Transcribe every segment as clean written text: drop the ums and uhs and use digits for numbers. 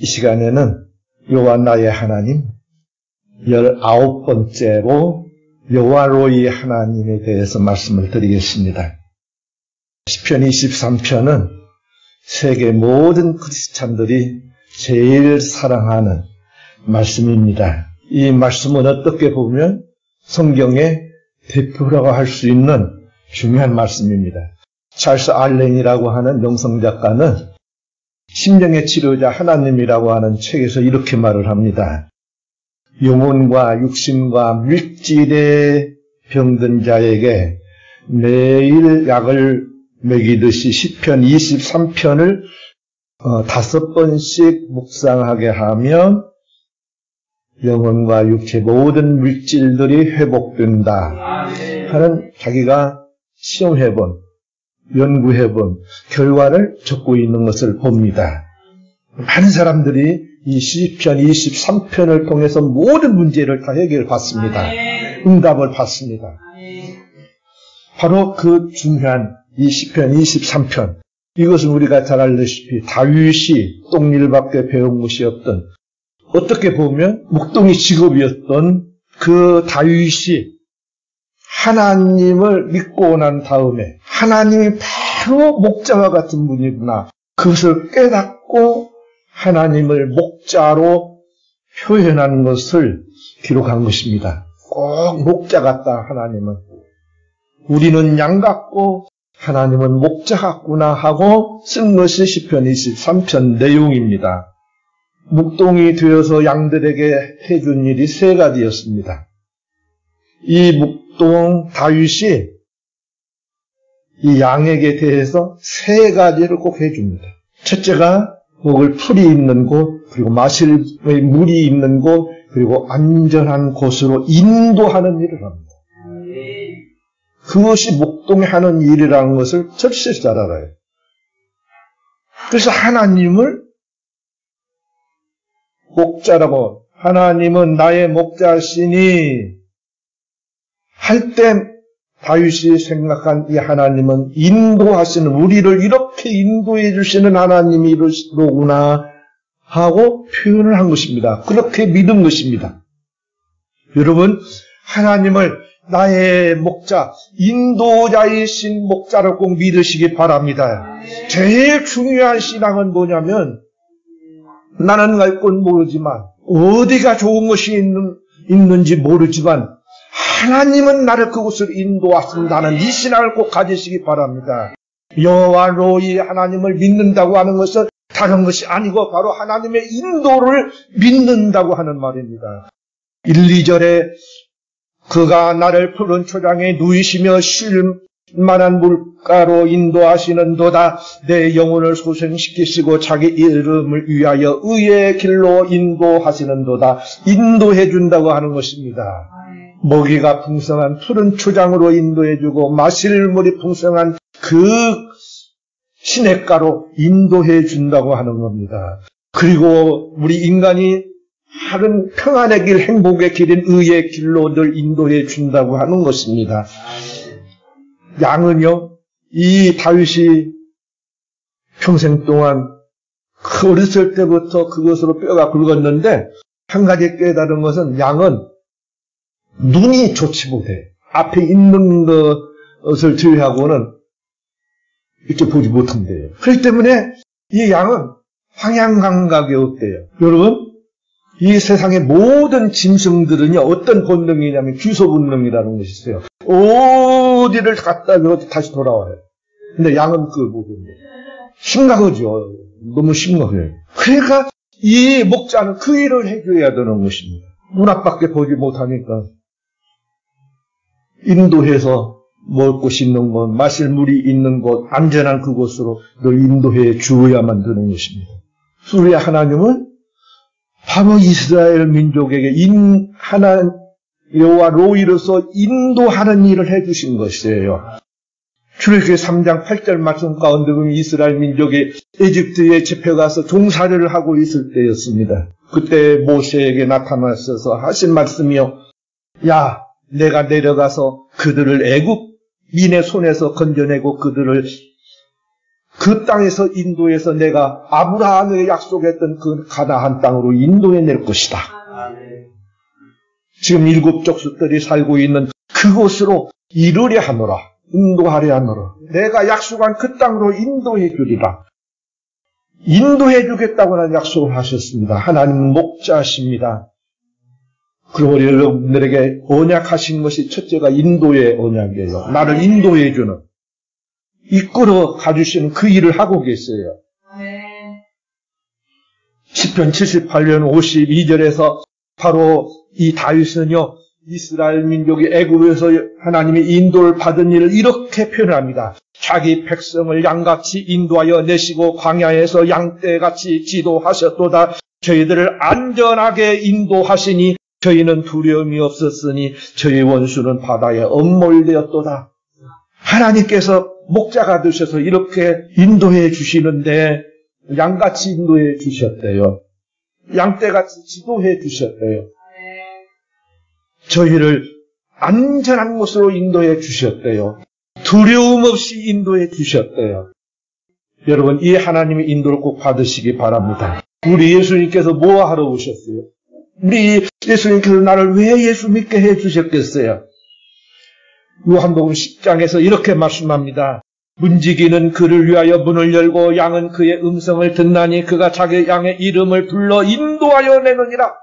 이 시간에는 여호와 나의 하나님 19번째로 여호와 로이 하나님에 대해서 말씀을 드리겠습니다. 시편 23편은 세계 모든 크리스찬들이 제일 사랑하는 말씀입니다. 이 말씀은 어떻게 보면 성경의 대표라고 할 수 있는 중요한 말씀입니다. 찰스 알렌이라고 하는 영성작가는 심령의 치료자 하나님이라고 하는 책에서 이렇게 말을 합니다. 영혼과 육신과 물질에 병든 자에게 매일 약을 먹이듯이 시편 23편을 5번씩 묵상하게 하면 영혼과 육체 모든 물질들이 회복된다 하는 자기가 시험해본, 연구해본 결과를 적고 있는 것을 봅니다. 많은 사람들이 이 시편 23편을 통해서 모든 문제를 다 해결받습니다. 응답을 받습니다. 바로 그 중요한 이 시편 23편, 이것은 우리가 잘 알다시피 다윗이 똥일밖에 배운 것이 없던, 어떻게 보면 목동이 직업이었던 그 다윗이 하나님을 믿고 난 다음에 하나님이 바로 목자와 같은 분이구나, 그것을 깨닫고 하나님을 목자로 표현한 것을 기록한 것입니다. 꼭 목자 같다, 하나님은. 우리는 양 같고 하나님은 목자 같구나 하고 쓴 것이 시편 23편 내용입니다. 목동이 되어서 양들에게 해준 일이 3가지였습니다. 이 목동 다윗이 이 양에게 대해서 3가지를 꼭 해줍니다. 첫째가 먹을 풀이 있는 곳, 그리고 마실 물이 있는 곳, 그리고 안전한 곳으로 인도하는 일을 합니다. 그것이 목동이 하는 일이라는 것을 절실히 잘 알아요. 그래서 하나님을 목자라고, 하나님은 나의 목자시니 할 때 다윗이 생각한 이 하나님은 인도하시는, 우리를 이렇게 인도해 주시는 하나님이로구나 하고 표현을 한 것입니다. 그렇게 믿은 것입니다. 여러분, 하나님을 나의 목자, 인도자이신 목자를 꼭 믿으시기 바랍니다. 제일 중요한 신앙은 뭐냐면, 나는 갈 건 모르지만, 어디가 좋은 것이 있는지 모르지만 하나님은 나를 그곳을 인도하신다는 이 신앙을 꼭 가지시기 바랍니다. 여호와 로이 하나님을 믿는다고 하는 것은 다른 것이 아니고 바로 하나님의 인도를 믿는다고 하는 말입니다. 1, 2절에 그가 나를 푸른 초장에 누이시며 쉴 만한 물가로 인도하시는도다. 내 영혼을 소생시키시고 자기 이름을 위하여 의의 길로 인도하시는도다. 인도해 준다고 하는 것입니다. 먹이가 풍성한 푸른 초장으로 인도해주고 마실 물이 풍성한 그 시냇가로 인도해 준다고 하는 겁니다. 그리고 우리 인간이 다른 평안의 길, 행복의 길인 의의 길로 늘 인도해 준다고 하는 것입니다. 양은요, 이 다윗이 평생 동안 어렸을 때부터 그것으로 뼈가 굵었는데, 한 가지 깨달은 것은 양은 눈이 좋지 못해. 앞에 있는 것을 제외하고는 이렇게 보지 못한대요. 그렇기 때문에 이 양은 방향 감각이 없대요. 여러분, 이 세상의 모든 짐승들은요, 어떤 본능이냐면 귀소 본능이라는 것이 있어요. 어디를 갔다 그러고 다시 돌아와요. 근데 양은 그걸 모릅니다. 심각하죠. 너무 심각해요. 그러니까 이 목자는 그 일을 해줘야 되는 것입니다. 눈앞밖에 보지 못하니까 인도해서 먹을 곳이 있는 곳, 마실 물이 있는 곳, 안전한 그곳으로 늘 인도해 주어야만 되는 것입니다. 우리 하나님은 바로 이스라엘 민족에게 여호와 로이로서 인도하는 일을 해주신 것이에요. 출애굽기 3장 8절 말씀 가운데 보면 이스라엘 민족이 에집트에 잡혀가서 종살이를 하고 있을 때였습니다. 그때 모세에게 나타나셔서 하신 말씀이요. 야, 내가 내려가서 그들을 애굽 민의 손에서 건져내고 그들을 그 땅에서 인도해서 내가 아브라함에게 약속했던 그 가나안 땅으로 인도해낼 것이다. 지금 7 족속들이 살고 있는 그곳으로 이르려 하노라. 인도하려 하노라. 내가 약속한 그 땅으로 인도해 주리라. 인도해 주겠다고는 약속을 하셨습니다. 하나님은 목자십니다. 그리고 우리 여러분들에게 언약하신 것이 첫째가 인도의 언약이에요. 나를 인도해 주는, 이끌어 가주시는 그 일을 하고 계세요. 시편 78편 52절에서 바로 이 다윗은요, 이스라엘 민족이 애굽에서 하나님의 인도를 받은 일을 이렇게 표현합니다. 자기 백성을 양같이 인도하여 내시고 광야에서 양떼같이 지도하셨도다. 저희들을 안전하게 인도하시니 저희는 두려움이 없었으니 저희 원수는 바다에 엄몰되었도다. 하나님께서 목자가 되셔서 이렇게 인도해 주시는데 양같이 인도해 주셨대요. 양떼같이 지도해 주셨대요. 저희를 안전한 곳으로 인도해 주셨대요. 두려움 없이 인도해 주셨대요. 여러분, 이 하나님의 인도를 꼭 받으시기 바랍니다. 우리 예수님께서 뭐 하러 오셨어요? 우리 예수님께서 나를 왜 예수 믿게 해 주셨겠어요? 요한복음 10장에서 이렇게 말씀합니다. 문지기는 그를 위하여 문을 열고 양은 그의 음성을 듣나니 그가 자기 양의 이름을 불러 인도하여 내느니라.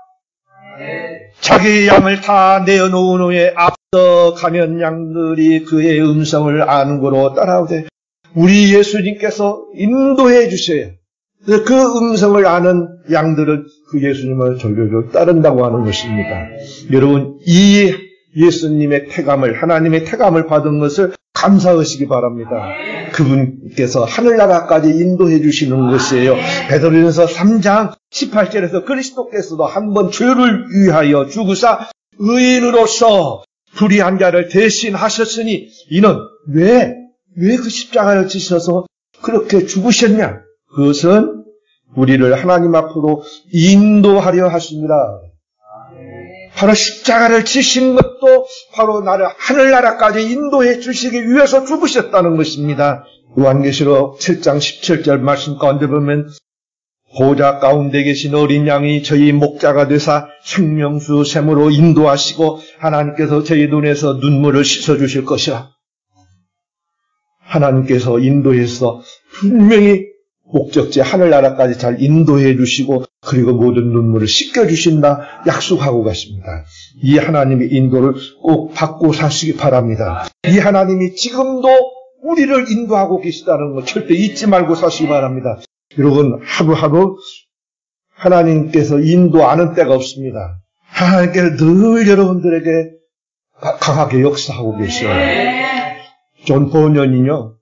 자기 양을 다 내어놓은 후에 앞서 가면 양들이 그의 음성을 아는 거로 따라오되, 우리 예수님께서 인도해 주셔야 그 음성을 아는 양들은 그 예수님을 절절절 따른다고 하는 것입니다. 여러분, 이 예수님의 태감을, 하나님의 태감을 받은 것을 감사하시기 바랍니다. 그분께서 하늘나라까지 인도해 주시는 것이에요. 베드로전서 3장 18절에서 그리스도께서도 한번 죄를 위하여 죽으사 의인으로서 불의한 자를 대신하셨으니 이는 왜 그 십자가를 지셔서 그렇게 죽으셨냐? 그것은 우리를 하나님 앞으로 인도하려 하십니다. 바로 십자가를 지신 것도 바로 나를 하늘나라까지 인도해 주시기 위해서 죽으셨다는 것입니다. 요한계시록 7장 17절 말씀 가운데 보면 보좌 가운데 계신 어린 양이 저희 목자가 되사 생명수 샘으로 인도하시고 하나님께서 저희 눈에서 눈물을 씻어주실 것이라. 하나님께서 인도해서 분명히 목적지 하늘나라까지 잘 인도해 주시고 그리고 모든 눈물을 씻겨주신다 약속하고 가십니다. 이 하나님의 인도를 꼭 받고 사시기 바랍니다. 이 하나님이 지금도 우리를 인도하고 계시다는 것 절대 잊지 말고 사시기 바랍니다. 여러분, 하루하루 하나님께서 인도하는 때가 없습니다. 하나님께서 늘 여러분들에게 강하게 역사하고 계셔요. 존 버년이요,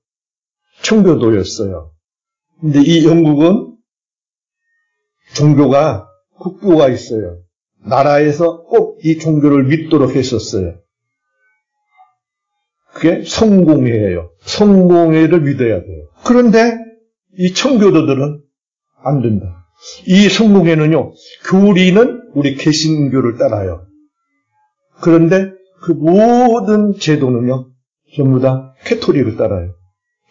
청교도였어요. 근데 이 영국은 종교가 국교가 있어요. 나라에서 꼭 이 종교를 믿도록 했었어요. 그게 성공회예요. 성공회를 믿어야 돼요. 그런데 이 청교도들은 안 된다. 이 성공회는요, 교리는 우리 개신교를 따라요. 그런데 그 모든 제도는요, 전부 다 캐토릭을 따라요.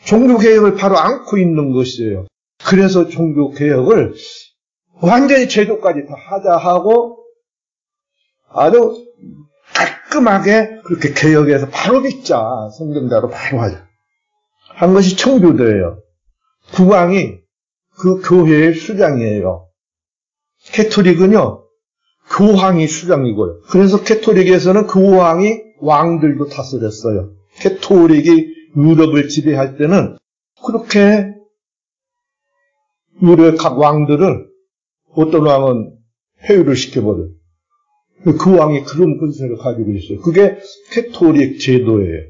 종교개혁을 바로 안고 있는 것이에요. 그래서 종교개혁을 완전히 제도까지 다 하자 하고 아주 깔끔하게 그렇게 개혁해서 바로 믿자. 성경대로 바로 하자. 한 것이 청교도예요. 국왕이 그 교회의 수장이에요. 캐토릭은요, 교황이 수장이고요. 그래서 캐토릭에서는 교황이 왕들도 다스렸어요. 캐토릭이 유럽을 지배할 때는 그렇게 유럽의 각 왕들을 어떤 왕은 폐위를 시켜버려요. 그 왕이 그런 권세를 가지고 있어요. 그게 캐토릭 제도예요.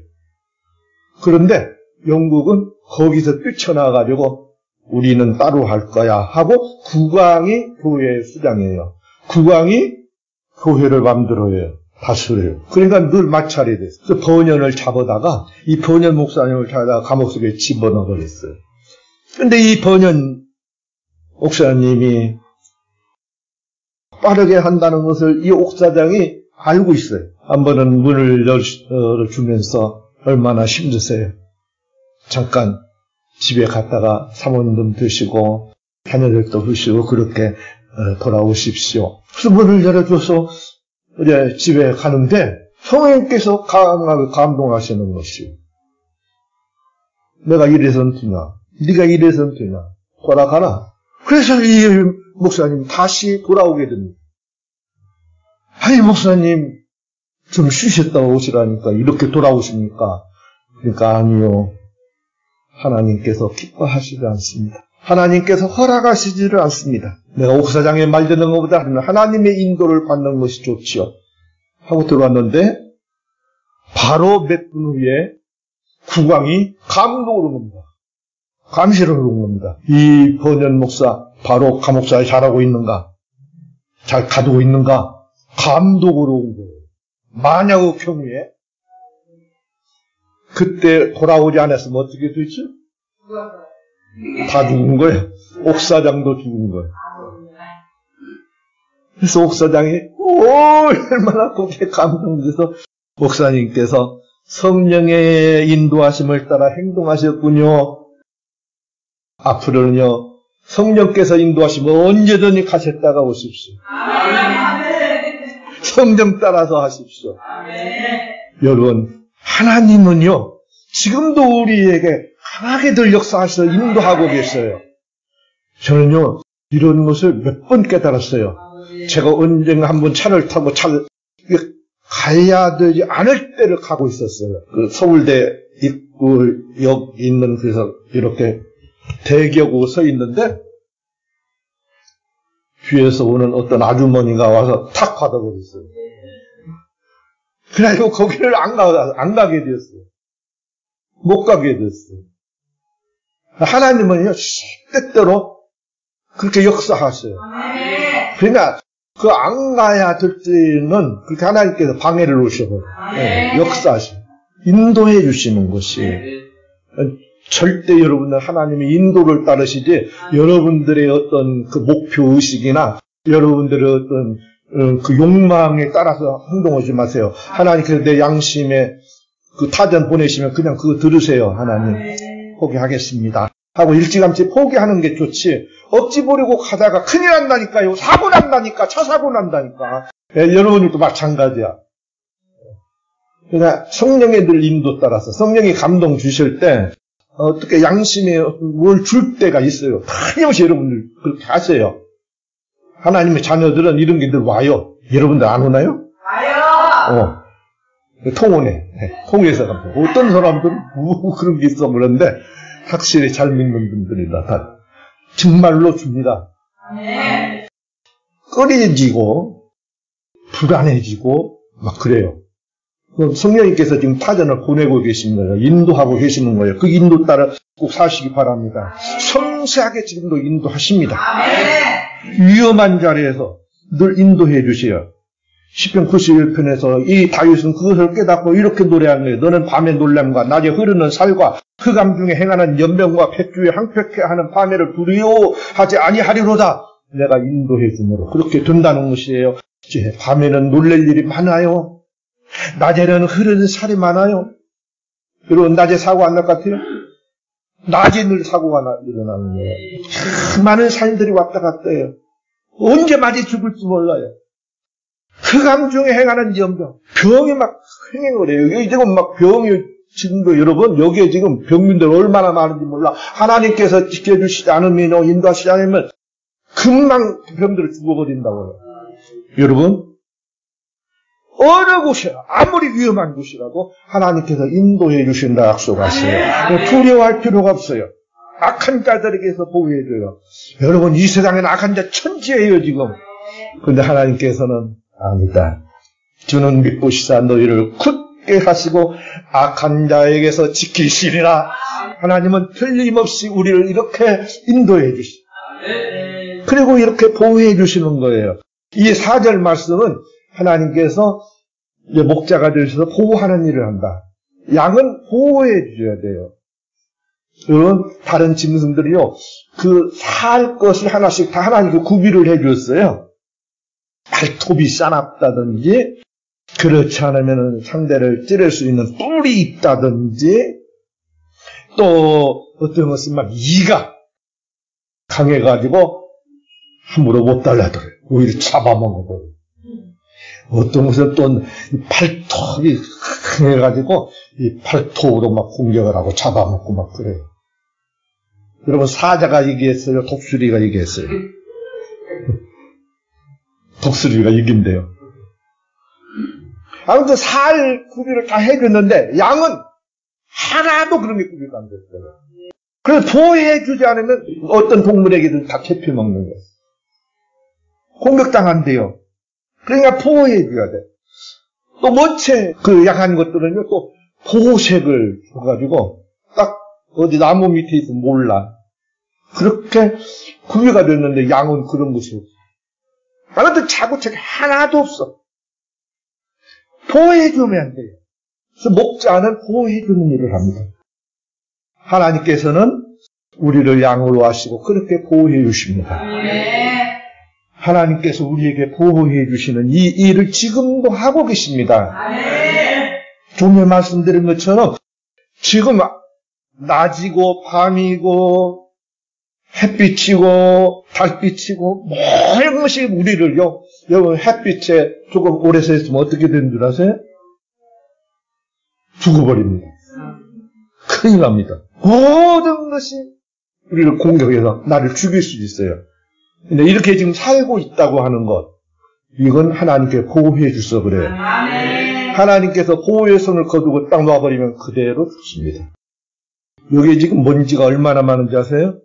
그런데 영국은 거기서 뛰쳐나가가지고 우리는 따로 할 거야 하고 국왕이 교회의 수장이에요. 국왕이 교회를 만들어요. 다스려요. 그러니까 늘 마찰이 됐어요. 번연을 잡아다가 이 번연 목사님을 잡아다가 감옥 속에 집어넣어 버렸어요. 그런데 이 번연 목사님이 빠르게 한다는 것을 이 옥사장이 알고 있어요. 한 번은 문을 열어주면서 얼마나 힘드세요. 잠깐 집에 갔다가 사모님도 드시고 자녀들도 드시고 그렇게 돌아오십시오. 그래서 문을 열어줘서 이제 집에 가는데 성령께서 강하게 감동하시는 것이요. 내가 이래서는 되냐? 네가 이래서는 되냐? 돌아가라. 그래서 이 목사님 다시 돌아오게 됩니다. 아니 목사님 좀 쉬셨다 오시라니까 이렇게 돌아오십니까? 그러니까 아니요. 하나님께서 기뻐하시지 않습니다. 하나님께서 허락하시지를 않습니다. 내가 옥사장에 말 듣는 것보다 하나님의 인도를 받는 것이 좋지요. 하고 들어왔는데 바로 몇 분 후에 국왕이 감동을 온 겁니다. 감시를 온 겁니다. 이 번연 목사 바로 감옥사에 잘하고 있는가? 잘 가두고 있는가? 감독으로 온 거예요. 만약의 경우에 그때 돌아오지 않았으면 어떻게 됐지? 다 죽은 거예요. 옥사장도 죽은 거예요. 그래서 옥사장이 얼마나 그렇게 감동돼서 목사님께서 성령의 인도하심을 따라 행동하셨군요. 앞으로는요 성령께서 인도하시면 언제든지 가셨다가 오십시오. 성령 따라서 하십시오. 여러분 하나님은요 지금도 우리에게 강하게들 역사하셔서 인도하고 계셔요. 저는요 이런 것을 몇 번 깨달았어요. 제가 언젠가 한번 차를 타고 가야 되지 않을 때를 가고 있었어요. 그 서울대 입구역 있는 그래서 이렇게 대기하고 서 있는데 뒤에서 오는 어떤 아주머니가 와서 탁 받아버렸어요. 그래가지고 거기를 안 가게 되었어요. 못 가게 됐어요. 하나님은요 때때로 그렇게 역사하셔요. 그러니까 그 안 가야 될 때는 그렇게 하나님께서 방해를 놓으셔서 역사하셔요. 인도해 주시는 것이 절대 여러분들 하나님의 인도를 따르시지 여러분들의 어떤 그 목표 의식이나 여러분들의 어떤 그 욕망에 따라서 행동하지 마세요. 하나님께서 내 양심에 그 타전 보내시면 그냥 그거 들으세요. 하나님 포기하겠습니다 하고 일찌감치 포기하는 게 좋지 억지 부리고 가다가 큰일 난다니까요. 사고 난다니까. 차 사고 난다니까. 여러분들도 마찬가지야. 그러니까 성령의 늘 인도 따라서 성령이 감동 주실 때 어떻게 양심에 뭘 줄 때가 있어요. 틀림없이 여러분들 그렇게 하세요. 하나님의 자녀들은 이런 게 늘 와요. 여러분들 안 오나요? 와요. 통오네. 통해서 갑니다. 어떤 사람들은 그런 게 있어 그런데 확실히 잘 믿는 분들이다. 다 정말로 줍니다. 꺼려지고 불안해지고 막 그래요. 성령님께서 지금 타전을 보내고 계십니다. 인도하고 계시는 거예요. 그 인도 따라 꼭 사시기 바랍니다. 섬세하게 지금도 인도하십니다. 위험한 자리에서 늘 인도해 주세요. 시편 91편에서 이 다윗은 그것을 깨닫고 이렇게 노래하는 거예요. 너는 밤의 놀람과 낮에 흐르는 살과 흑암 중에 행하는 연병과 백주에 항폐케 하는 밤에를 두려워하지 아니하리로다. 내가 인도해 주므로 그렇게 된다는 것이에요. 이제 밤에는 놀랄 일이 많아요. 낮에는 흐르는 살이 많아요. 여러분 낮에 사고 안 날 것 같아요? 낮에 늘 사고가 일어나는 거예요. 많은 사람들이 왔다 갔다 해요. 언제 맞이 죽을지 몰라요. 흑암 중에 행하는 연병, 병이 막 행행을 해요. 여기 지금 막 병이 지금도 여러분 여기에 지금 병민들 얼마나 많은지 몰라. 하나님께서 지켜주시지 않으면 인도하시지 않으면 금방 병들을 죽어버린다고요. 여러분 어느 곳이라 아무리 위험한 곳이라도 하나님께서 인도해 주신다 약속하세요. 두려워할 필요가 없어요. 악한 자들에게서 보호해줘요. 여러분 이 세상에는 악한 자 천지예요 지금. 그런데 하나님께서는 아니다. 주는 믿보시사 너희를 굳게 하시고 악한 자에게서 지키시리라. 하나님은 틀림없이 우리를 이렇게 인도해 주시고 그리고 이렇게 보호해 주시는 거예요. 이 4절 말씀은 하나님께서 목자가 되셔서 보호하는 일을 한다. 양은 보호해 주셔야 돼요. 여러분 다른 짐승들이요 그 살 것을 하나씩 다 하나님께 구비를 해 줬어요. 발톱이 싸납다든지 그렇지 않으면 상대를 찌를 수 있는 뿔이 있다든지 또 어떤 것은 막 이가 강해가지고 함부로 못 달라들어요. 오히려 잡아먹어버려요. 어떤 것은 또 팔톱이 강해가지고 이 팔톱으로 막 공격을 하고 잡아먹고 막 그래요. 여러분, 사자가 얘기했어요? 독수리가 얘기했어요? 독수리가 이긴대요. 아무튼 살 구비를 다 해줬는데 양은 하나도 그런 게 구비가 안 됐어요. 그래서 보호해주지 않으면 어떤 동물에게든 다 캐피먹는 거예요. 공격당한대요. 그러니까 보호해줘야 돼. 또 멋체 그 약한 것들은요, 또 보호색을 줘가지고 딱 어디 나무 밑에 있으면 몰라. 그렇게 구비가 됐는데 양은 그런 것이 없어. 아무튼 자구책 하나도 없어. 보호해주면 안 돼요. 그래서 목자는 보호해주는 일을 합니다. 하나님께서는 우리를 양으로 하시고 그렇게 보호해 주십니다. 하나님께서 우리에게 보호해 주시는 이 일을 지금도 하고 계십니다. 좀 전에 말씀드린 것처럼 지금 낮이고 밤이고 햇빛이고 달빛이고 모든 것이 우리를요, 여러분 햇빛에 조금 오래 서 있으면 어떻게 되는 줄 아세요? 죽어버립니다. 큰일 납니다. 모든 것이 우리를 공격해서 나를 죽일 수 있어요. 근데 이렇게 지금 살고 있다고 하는 것, 이건 하나님께 보호해 주셔서 그래요. 하나님께서 보호의 손을 거두고 딱 놔버리면 그대로 죽습니다. 여기에 지금 먼지가 얼마나 많은지 아세요?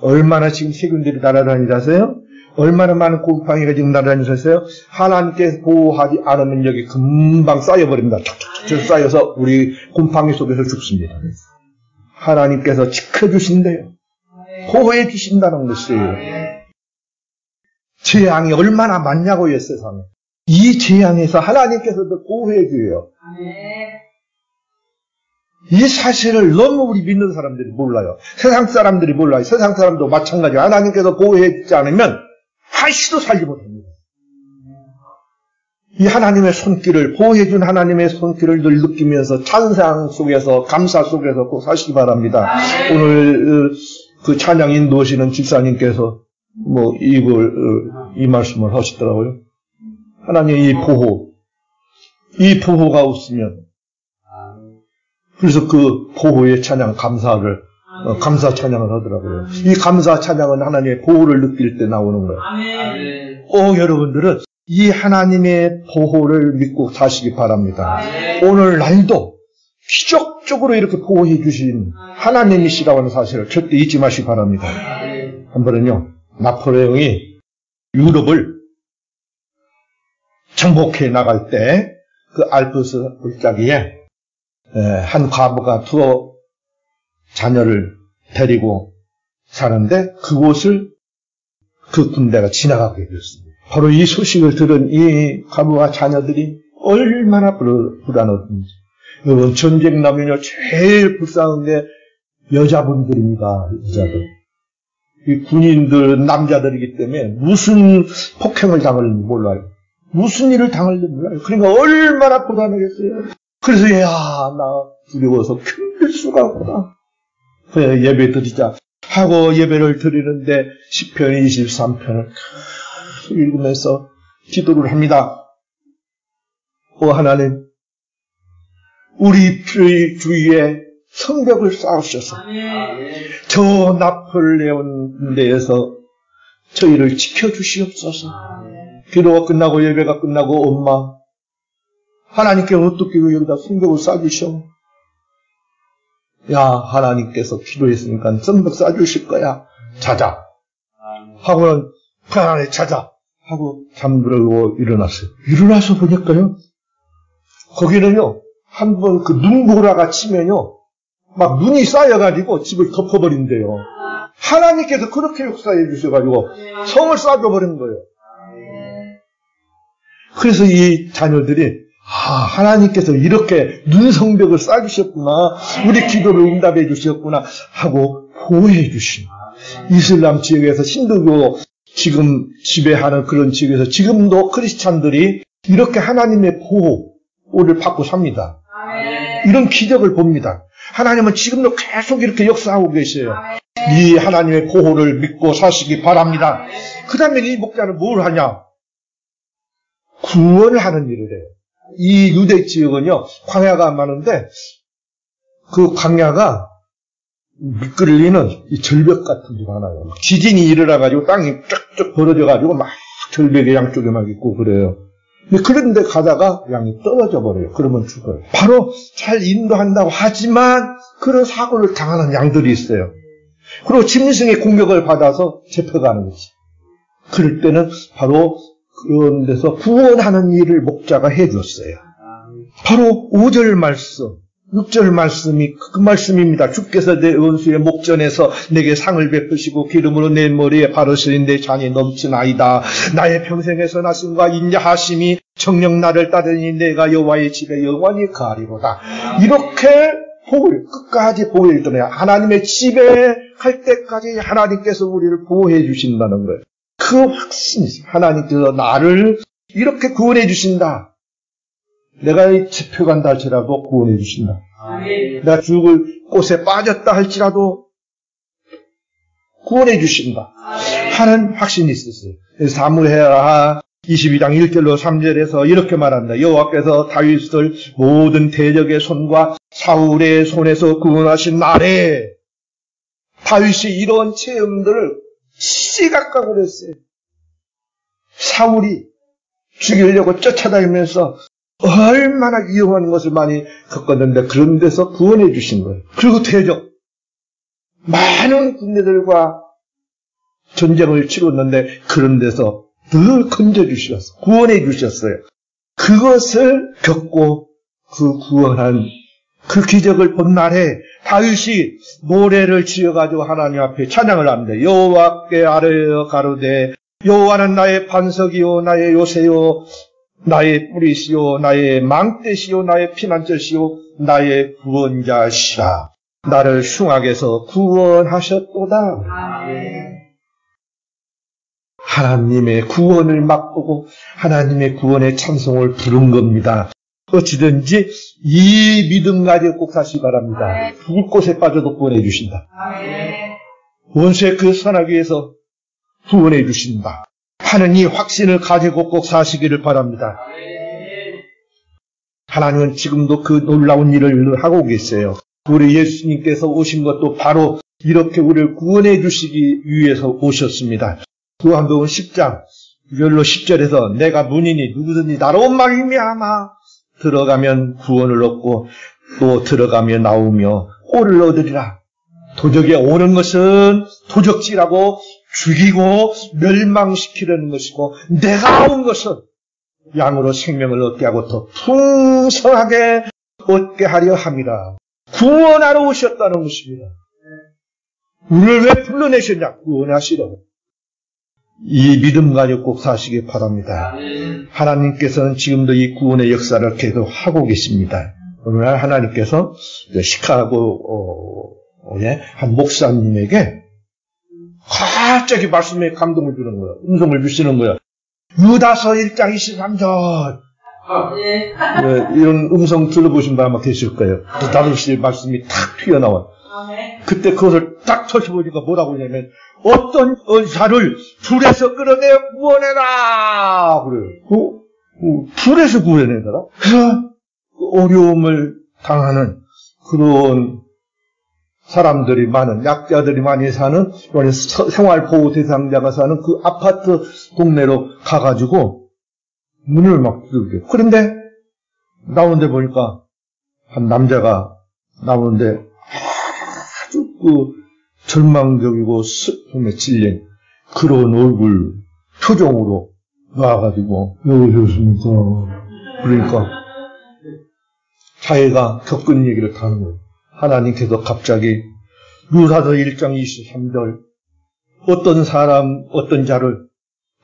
얼마나 지금 세균들이 날아다니지 아세요? 얼마나 많은 곰팡이가 지금 날아다니지 아세요? 하나님께서 보호하지 않으면 여기 금방 쌓여버립니다. 촉촉촉 쌓여서 우리 곰팡이 속에서 죽습니다. 하나님께서 지켜주신대요. 보호해 주신다는 것이에요. 재앙이 얼마나 많냐고요, 세상에. 이 재앙에서 하나님께서도 보호해 줘요. 이 사실을 너무 우리 믿는 사람들이 몰라요. 세상 사람들이 몰라요. 세상 사람도 마찬가지예요. 하나님께서 보호해 주지 않으면 한시도 살지 못합니다. 이 하나님의 손길을, 보호해준 하나님의 손길을 늘 느끼면서 찬양 속에서, 감사 속에서 꼭 사시기 바랍니다. 오늘 그 찬양 인도하시는 집사님께서 이 말씀을 하시더라고요. 하나님의 이 보호가 없으면, 그래서 그 보호의 찬양, 감사 찬양을 하더라고요. 이 감사 찬양은 하나님의 보호를 느낄 때 나오는 거예요. 여러분들은 이 하나님의 보호를 믿고 사시기 바랍니다. 오늘 날도 기적적으로 이렇게 보호해 주신 하나님이시라고 하는 사실을 절대 잊지 마시기 바랍니다. 한 번은요, 나폴레옹이 유럽을 정복해 나갈 때 그 알프스 골짜기에 한 과부가 두 자녀를 데리고 사는데 그곳을 그 군대가 지나가게 되었습니다. 바로 이 소식을 들은 이 과부와 자녀들이 얼마나 불안했는지. 여러분, 전쟁 나면요, 제일 불쌍한 게 여자분들입니다. 여자들. 이 군인들, 남자들이기 때문에 무슨 폭행을 당할지 몰라요. 무슨 일을 당할지 몰라요. 그러니까 얼마나 불안하겠어요. 그래서 나 두려워서 견딜 수가 없구나. 그래, 예배 드리자 하고 예배를 드리는데 시편 23편을 읽으면서 기도를 합니다. 하나님, 우리 주위에 성벽을 쌓으셔서 저 나폴레옹 군대에서 저희를 지켜주시옵소서. 기도가 끝나고 예배가 끝나고 엄마, 하나님께 어떻게 여기다 성벽을 쌓으셔? 하나님께서 기도했으니까 성벽 쌓아주실 거야. 자자. 하고는 편안하게 자자. 하고 잠들고 일어났어요. 일어나서 보니까요, 거기는요, 한번 그 눈보라가 치면요, 막 눈이 쌓여가지고 집을 덮어버린대요. 하나님께서 그렇게 역사해 주셔가지고 성을 쌓아버린 거예요. 그래서 이 자녀들이 하나님께서 이렇게 눈성벽을 쌓아주셨구나, 우리 기도를 응답해 주셨구나 하고 보호해 주신, 이슬람 지역에서 힌두교 지금 지배하는 그런 지역에서 지금도 크리스찬들이 이렇게 하나님의 보호를 받고 삽니다. 이런 기적을 봅니다. 하나님은 지금도 계속 이렇게 역사하고 계세요. 이 하나님의 보호를 믿고 사시기 바랍니다. 그 다음에 이 목자는 뭘 하냐? 구원을 하는 일을 해요. 이 유대 지역은요, 광야가 많은데, 그 광야가 미끄러지는 이 절벽 같은 게 많아요. 지진이 일어나가지고 땅이 쫙쫙 벌어져가지고 막 절벽의 양쪽에 막 있고 그래요. 그런데 가다가 양이 떨어져 버려요. 그러면 죽어요. 바로 잘 인도한다고 하지만 그런 사고를 당하는 양들이 있어요. 그리고 짐승의 공격을 받아서 잡혀가는 거지. 그럴 때는 바로 그런 데서 구원하는 일을 목자가 해줬어요. 바로 5절 말씀, 6절 말씀이 그 말씀입니다. 주께서 내 원수의 목전에서 내게 상을 베푸시고 기름으로 내 머리에 바르시니 내 잔이 넘치나이다. 나의 평생에서 나심과 인자하심이 정녕 나를 따르니 내가 여호와의 집에 영원히 거하리로다. 이렇게 복을 끝까지 보호해 주네요. 하나님의 집에 갈 때까지 하나님께서 우리를 보호해 주신다는 거예요. 그 확신이 있어요. 하나님께서 나를 이렇게 구원해 주신다. 내가 잡혀간다 할지라도 구원해 주신다. 내가 죽을 곳에 빠졌다 할지라도 구원해 주신다 하는 확신이 있었어요. 사무엘하 22장 1절로 3절에서 이렇게 말한다. 여호와께서 다윗을 모든 대적의 손과 사울의 손에서 구원하신 날에 다윗이 이런 체험들을 시각각을 했어요. 사울이 죽이려고 쫓아다니면서 얼마나 위험한 것을 많이 겪었는데 그런 데서 구원해 주신 거예요. 그리고 대적 많은 군대들과 전쟁을 치렀는데 그런 데서 늘 건져주셨어요. 구원해 주셨어요. 그것을 겪고 그 구원한 그 기적을 본 날에 다윗이 노래를 지어가지고 하나님 앞에 찬양을 합니다. 여호와께 아뢰어 가로되 여호와는 나의 반석이요 나의 요새요 나의 뿌리시오 나의 망대시오 나의 피난처시오 나의 구원자시라. 나를 흉악에서 구원하셨도다. 아멘. 하나님의 구원을 맛보고 하나님의 구원의 찬송을 부른 겁니다. 어찌든지 이 믿음 가지고 꼭 사시기 바랍니다. 죽을 곳에 빠져도 구원해 주신다. 원수의 그 선하기 위해서 구원해 주신다 하는 이 확신을 가지고 꼭 사시기를 바랍니다. 하나님은 지금도 그 놀라운 일을 하고 계세요. 우리 예수님께서 오신 것도 바로 이렇게 우리를 구원해 주시기 위해서 오셨습니다. 요한복음 10장 1절로 10절에서 내가 문이니 누구든지 나로 말미암아 들어가면 구원을 얻고 또 들어가며 나오며 꼴을 얻으리라. 도적에 오는 것은 도적질하고 죽이고 멸망시키려는 것이고 내가 온 것은 양으로 생명을 얻게 하고 더 풍성하게 얻게 하려 함이라. 구원하러 오셨다는 것입니다. 우리를 왜 불러내셨냐? 구원하시라고. 이 믿음 가지고 꼭 사시기 바랍니다. 하나님께서는 지금도 이 구원의 역사를 계속 하고 계십니다. 오늘날 하나님께서 시카고 한 목사님에게 갑자기 말씀에 감동을 주는 거예요. 음성을 주시는 거예요. 유다서 1장 23절 이런 음성 들어보신 분 아마 계실 거예요. 다윗의 말씀이 탁 튀어나와요. 그때 그것을 딱 펼쳐보니까 뭐라고 하냐면 어떤 의사를 불에서 끌어내 구원해라 그래요. 불에서 구원해라. 그래서 어려움을 당하는 그런 사람들이 많은 약자들이 많이 사는 생활보호 대상자가 사는 그 아파트 동네로 가가지고 문을 막 두들겨요. 그런데 나오는데 보니까 한 남자가 나오는데 아주 그 절망적이고 슬픔에 질린 그런 얼굴 표정으로 나와가지고 여기 오십니까? 그러니까 자기가 겪은 얘기를 다 하는 거예요. 하나님께서 갑자기 유다서 1장 23절 어떤 사람 어떤 자를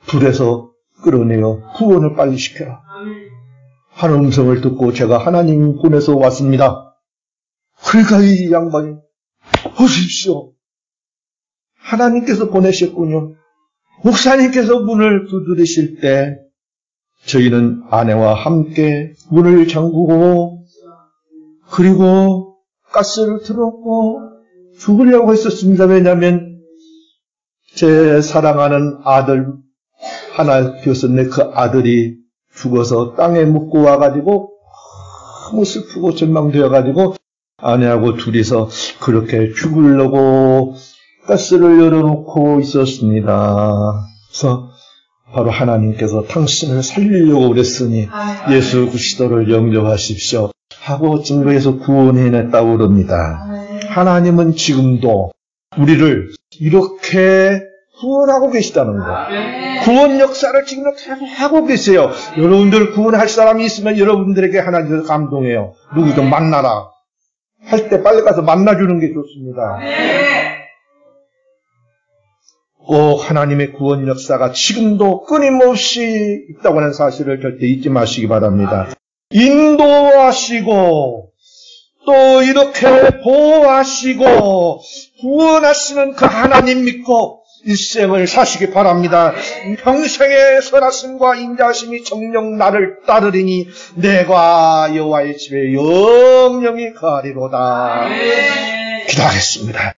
불에서 끌어내어 구원을 빨리 시켜라 하는 음성을 듣고 제가 하나님 보내서 왔습니다. 그러니까 이 양반이 오십시오. 하나님께서 보내셨군요. 목사님께서 문을 두드리실 때 저희는 아내와 함께 문을 잠그고 그리고 가스를 틀었고 죽으려고 했었습니다. 왜냐하면 제 사랑하는 아들 하나 키웠었는데 그 아들이 죽어서 땅에 묻고 와가지고 너무 슬프고 절망되어가지고 아내하고 둘이서 그렇게 죽으려고 가스를 열어놓고 있었습니다. 그래서 바로 하나님께서 당신을 살리려고 그랬으니 예수 그리스도를 영접하십시오 하고 증거해서 구원해냈다고 그럽니다. 하나님은 지금도 우리를 이렇게 구원하고 계시다는 거. 구원 역사를 지금 계속 하고 계세요. 여러분들 구원할 사람이 있으면 여러분들에게 하나님께서 감동해요. 누구든 만나라. 할 때 빨리 가서 만나주는 게 좋습니다. 꼭 하나님의 구원 역사가 지금도 끊임없이 있다고 하는 사실을 절대 잊지 마시기 바랍니다. 인도하시고 또 이렇게 보호하시고 구원하시는 그 하나님 믿고 일생을 사시기 바랍니다. 평생의 선하심과 인자하심이 정녕 나를 따르리니 내가 여호와의 집에 영영히 거하리로다. 기도하겠습니다.